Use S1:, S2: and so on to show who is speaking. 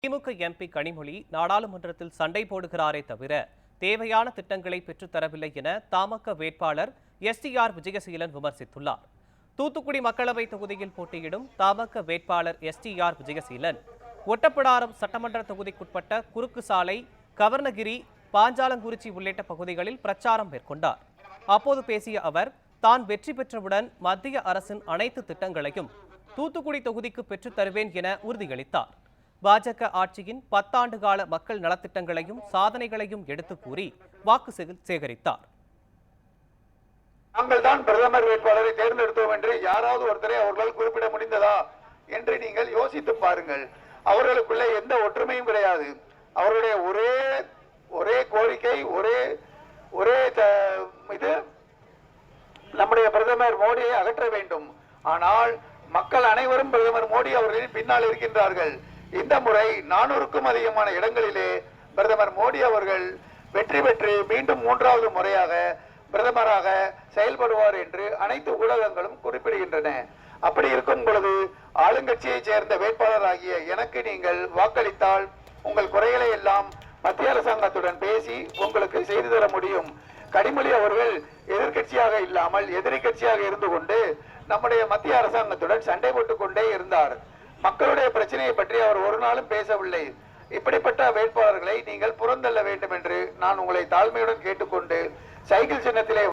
S1: திமுக MP Kanimozhi நாடாளுமன்றத்தில் சண்டை போடுகிறாரே தவிர தேவையான திட்டங்களை பெற்றுத்தரவில்லை என தமாக வேட்பாளர் எஸ்டிஆர் விஜயசீலன் விமர்சித்துள்ளார். தூத்துக்குடி மக்களவை தொகுதியில் போட்டியிடும் தமாக வேட்பாளர் எஸ்டிஆர் விஜயசீலன் ஒட்டப்பிடாரம் சட்டமன்ற தொகுதிக்குட்பட்ட குறுக்கு சாலை, கவர்ணகிரி, பாஞ்சாலங்குறிச்சி உள்ளிட்ட பகுதிகளில் பிரச்சாரம் மேற்கொண்டார். அப்போது பேசிய அவர், தான் வெற்றி பெற்றவுடன் மத்திய அரசின் அனைத்து திட்டங்களையும் தூத்துக்குடி தொகுதிக்கு பெற்றுத் தருவேன் என உறுதியளித்தார். பாஜக ஆட்சியின் 10 ஆண்டு கால மக்கள் நலத்திட்டங்களையும் சாதனைகளையும் எடுத்து கூறி வாக்கு சேகரித்தார்.
S2: நாங்கள் தான் பிரதமர் வேட்பாளரை தேர்ந்தெடுத்தோம் என்று யாராவது ஒருத்தரை அவர்களால் குறிப்பிட முடிந்ததா என்று நீங்கள் யோசித்து பாருங்கள். அவர்களுக்குள்ள எந்த ஒற்றுமையும் கிடையாது. அவருடைய ஒரே கோரிக்கை, ஒரே இது நம்முடைய பிரதமர் மோடியை அகற்ற வேண்டும். ஆனால் மக்கள் அனைவரும் பிரதமர் மோடி அவர்களின் பின்னால் இருக்கின்றார்கள். இந்த முறை 400க்கும் அதிகமான இடங்களிலே பிரதமர் மோடி அவர்கள் வெற்றி பெற்று மீண்டும் 3வது முறையாக பிரதமராக செயல்படுவார் என்று அனைத்து ஊடகங்களும் குறிப்பிடுகின்றன. அப்படி இருக்கும் பொழுது ஆளுங்கட்சியை சேர்ந்த வேட்பாளராகிய எனக்கு நீங்கள் வாக்களித்தால் உங்கள் குறைகளை எல்லாம் மத்திய அரசாங்கத்துடன் பேசி உங்களுக்கு செய்து தர முடியும். கனிமொழி அவர்கள் எதிர்கட்சியாக இல்லாமல் எதிரி கட்சியாக இருந்து கொண்டு நம்முடைய மத்திய அரசாங்கத்துடன் சண்டை போட்டுக் கொண்டே இருந்தார். மக்களுடைய பிரச்சனையை பற்றி அவர் ஒரு நாளும் பேசவில்லை. இப்படிப்பட்ட வேட்பாளர்களை நீங்கள் புறந்தள்ள வேண்டும் என்று நான் உங்களை தாழ்மையுடன் கேட்டுக்கொண்டு சைக்கிள் சின்னத்திலே